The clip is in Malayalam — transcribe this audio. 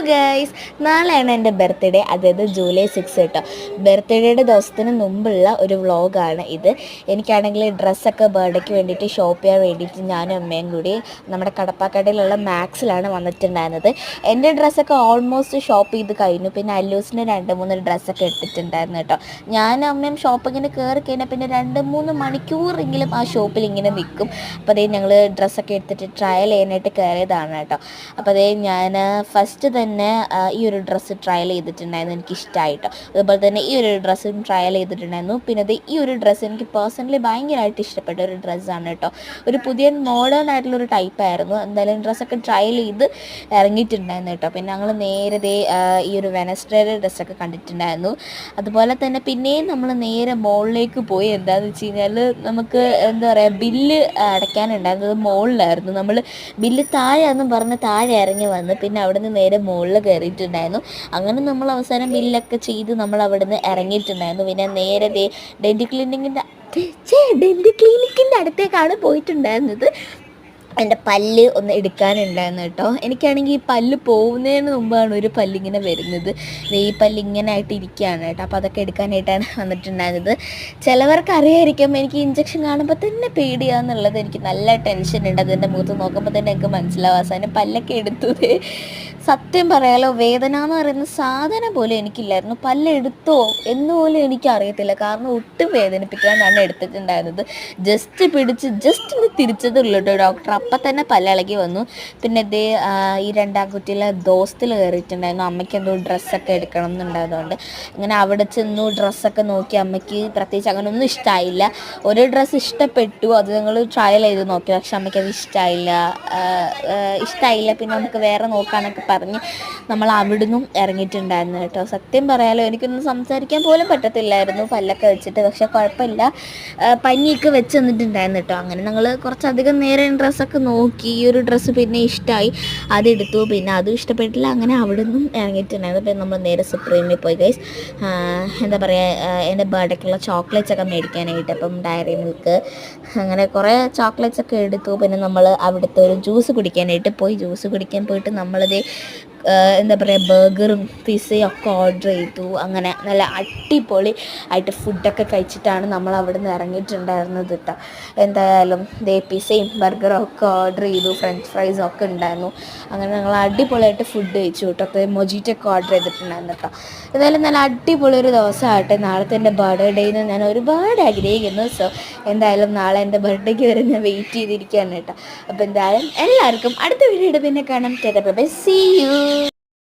ഗൈസ്, നാളെയാണ് എൻ്റെ ബർത്ത്ഡേ, അതായത് ജൂലൈ 6 കേട്ടോ. ബർത്ത്ഡേയുടെ ദിവസത്തിന് മുമ്പുള്ള ഒരു വ്ളോഗാണ് ഇത്. എനിക്കാണെങ്കിൽ ഡ്രസ്സൊക്കെ ബർത്ത്ഡേക്ക് വേണ്ടിയിട്ട് ഷോപ്പ് ചെയ്യാൻ വേണ്ടിയിട്ട് ഞാനും അമ്മയും കൂടി നമ്മുടെ കടപ്പാക്കടയിലുള്ള മാക്സിലാണ് വന്നിട്ടുണ്ടായിരുന്നത്. എൻ്റെ ഡ്രസ്സൊക്കെ ഓൾമോസ്റ്റ് ഷോപ്പ് ചെയ്ത് കഴിഞ്ഞു. പിന്നെ അല്ലൂസിന് 2-3 ഡ്രസ്സൊക്കെ എടുത്തിട്ടുണ്ടായിരുന്നു കേട്ടോ. ഞാനും അമ്മയും ഷോപ്പ് ഇങ്ങനെ കയറി കഴിഞ്ഞാൽ പിന്നെ 2-3 മണിക്കൂറെങ്കിലും ആ ഷോപ്പിൽ ഇങ്ങനെ നിൽക്കും. അപ്പോൾ അതേ ഞങ്ങൾ ഡ്രസ്സൊക്കെ എടുത്തിട്ട് ട്രയൽ ചെയ്യാനായിട്ട് കയറിയതാണ് കേട്ടോ. അപ്പോൾ അതേ ഞാൻ ഫസ്റ്റ് തന്നെ ഈ ഒരു ഡ്രസ്സ് ട്രയൽ ചെയ്തിട്ടുണ്ടായിരുന്നു, എനിക്കിഷ്ടമായിട്ടോ. അതുപോലെ തന്നെ ഈ ഒരു ഡ്രസ്സും ട്രയൽ ചെയ്തിട്ടുണ്ടായിരുന്നു. പിന്നെ അത് ഈ ഒരു ഡ്രസ്സ് എനിക്ക് പേഴ്സണലി ഭയങ്കരമായിട്ട് ഇഷ്ടപ്പെട്ട ഒരു ഡ്രസ്സാണ് കേട്ടോ. ഒരു പുതിയ മോഡേൺ ആയിട്ടുള്ളൊരു ടൈപ്പായിരുന്നു. എന്തായാലും ഡ്രസ്സൊക്കെ ട്രയൽ ചെയ്ത് ഇറങ്ങിയിട്ടുണ്ടായിരുന്നു കേട്ടോ. പിന്നെ ഞങ്ങൾ നേരെ ഈ ഒരു വെനസ്ഡേയുടെ ഡ്രസ്സൊക്കെ കണ്ടിട്ടുണ്ടായിരുന്നു. അതുപോലെ തന്നെ പിന്നെയും നമ്മൾ നേരെ മോളിലേക്ക് പോയി. എന്താണെന്ന് വെച്ച് കഴിഞ്ഞാൽ നമുക്ക് എന്താ പറയുക, ബില്ല് അടയ്ക്കാനുണ്ടായിരുന്നത് മോളിലായിരുന്നു. നമ്മൾ ബില്ല് താഴെയാണെന്നും പറഞ്ഞ് താഴെ ഇറങ്ങി വന്ന് പിന്നെ അവിടെ നിന്ന് നേരെ മുകളിൽ കയറിയിട്ടുണ്ടായിരുന്നു. അങ്ങനെ നമ്മൾ അവസാനം ബില്ലൊക്കെ ചെയ്ത് നമ്മൾ അവിടെ നിന്ന് ഇറങ്ങിയിട്ടുണ്ടായിരുന്നു. പിന്നെ നേരെ ഡെൻറ്റ് ക്ലിനിക്കിൻ്റെ അടുത്തേക്കാണ് പോയിട്ടുണ്ടായിരുന്നത്. എൻ്റെ പല്ല് ഒന്ന് എടുക്കാനുണ്ടായിരുന്നു കേട്ടോ. എനിക്കാണെങ്കിൽ ഈ പല്ല് പോകുന്നതിന് മുമ്പാണ് ഒരു പല്ലിങ്ങനെ വരുന്നത്. ഈ പല്ല് ഇങ്ങനെ ആയിട്ട് ഇരിക്കുകയാണ് കേട്ടോ. അപ്പോൾ അതൊക്കെ എടുക്കാനായിട്ടാണ് വന്നിട്ടുണ്ടായിരുന്നത്. ചിലവർക്ക് അറിയായിരിക്കും എനിക്ക് ഇഞ്ചക്ഷൻ കാണുമ്പോൾ തന്നെ പേടിയാന്നുള്ളത്. എനിക്ക് നല്ല ടെൻഷൻ ഉണ്ട്. അതെൻ്റെ മുഖത്ത് നോക്കുമ്പോൾ തന്നെ എനിക്ക് മനസ്സിലാവും. അവസാനം പല്ലൊക്കെ എടുത്തത് സത്യം പറയാലോ, വേദന എന്ന് പറയുന്ന സാധനം പോലും എനിക്കില്ലായിരുന്നു. പല്ലെടുത്തോ എന്നുപോലും എനിക്കറിയത്തില്ല. കാരണം ഒട്ടും വേദനിപ്പിക്കാനാണ് എടുത്തിട്ടുണ്ടായിരുന്നത്. ജസ്റ്റ് പിടിച്ച് ജസ്റ്റ് ഒന്ന് തിരിച്ചതുള്ളൂ കേട്ടോ ഡോക്ടർ. അപ്പം തന്നെ പല്ലിളകി വന്നു. പിന്നെ ഈ 2 ആൺകുട്ടിയിലെ ദോസ്തിൽ കയറിയിട്ടുണ്ടായിരുന്നു. അമ്മയ്ക്ക് എന്തോ ഡ്രസ്സൊക്കെ എടുക്കണം എന്നുണ്ടായതുകൊണ്ട് അങ്ങനെ അവിടെ ചെന്നു ഡ്രസ്സൊക്കെ നോക്കി. അമ്മയ്ക്ക് പ്രത്യേകിച്ച് അങ്ങനെ ഒന്നും ഇഷ്ടമായില്ല. ഒരു ഡ്രസ്സ് ഇഷ്ടപ്പെട്ടു, അത് ഞങ്ങൾ ട്രയൽ ചെയ്ത് നോക്കി. പക്ഷെ അമ്മയ്ക്കത് ഇഷ്ടമായില്ല. പിന്നെ നമുക്ക് വേറെ നോക്കാനൊക്കെ പറഞ്ഞ് നമ്മൾ അവിടുന്നും ഇറങ്ങിയിട്ടുണ്ടായിരുന്നു കേട്ടോ. സത്യം പറയാലോ, എനിക്കൊന്നും സംസാരിക്കാൻ പോലും പറ്റത്തില്ലായിരുന്നു പല്ലൊക്കെ വെച്ചിട്ട്. പക്ഷെ കുഴപ്പമില്ല, പനിയൊക്കെ വെച്ച് തന്നിട്ടുണ്ടായിരുന്നു കേട്ടോ. അങ്ങനെ ഞങ്ങൾ കുറച്ചധികം നേരം ഡ്രസ്സൊക്കെ നോക്കി. ഈ ഒരു ഡ്രസ്സ് പിന്നെ ഇഷ്ടമായി, അതെടുത്തു. പിന്നെ അതും ഇഷ്ടപ്പെട്ടില്ല. അങ്ങനെ അവിടെ നിന്നും ഇറങ്ങിയിട്ടുണ്ടായിരുന്നു. പിന്നെ നമ്മൾ നേരെ സുപ്രീമിൽ പോയി ഗൈസ്. എന്താ പറയുക, എൻ്റെ ബർത്ത്ഡേക്കുള്ള ചോക്ലേറ്റ്സ് ഒക്കെ മേടിക്കാനായിട്ട്. അപ്പം ഡയറി മിൽക്ക് അങ്ങനെ കുറേ ചോക്ലേറ്റ്സ് ഒക്കെ എടുത്തു. പിന്നെ നമ്മൾ അവിടുത്തെ ഒരു ജ്യൂസ് കുടിക്കാനായിട്ട് പോയി. ജ്യൂസ് കുടിക്കാൻ പോയിട്ട് നമ്മളത് എന്താ പറയുക, ബർഗറും പിസയും ഒക്കെ ഓർഡർ ചെയ്തു. അങ്ങനെ നല്ല അടിപൊളി ആയിട്ട് ഫുഡൊക്കെ കഴിച്ചിട്ടാണ് നമ്മൾ അവിടെ നിന്ന് ഇറങ്ങിയിട്ടുണ്ടായിരുന്നത് കേട്ടോ. എന്തായാലും പിസയും ബർഗറും ഒക്കെ ഓർഡർ ചെയ്തു. ഫ്രഞ്ച് ഫ്രൈസും ഒക്കെ ഉണ്ടായിരുന്നു. അങ്ങനെ ഞങ്ങൾ അടിപൊളിയായിട്ട് ഫുഡ് കഴിച്ചു കേട്ടോ. മൊജിറ്റൊക്കെ ഓർഡർ ചെയ്തിട്ടുണ്ടായിരുന്നു കേട്ടോ. എന്തായാലും നല്ല അടിപൊളി ഒരു ദിവസമായിട്ട് നാളത്തെ എൻ്റെ ബർത്ത്ഡേന്ന് ഞാൻ ഒരുപാട് ആഗ്രഹിക്കുന്നു. സോ എന്തായാലും നാളെ എൻ്റെ ബർത്ത്ഡേക്ക് വരെ ഞാൻ വെയിറ്റ് ചെയ്തിരിക്കുകയാണ് കേട്ടോ. അപ്പോൾ എന്തായാലും എല്ലാവർക്കും അടുത്ത വീഡിയോയുടെ പിന്നെ കാണാം. Bye, see U.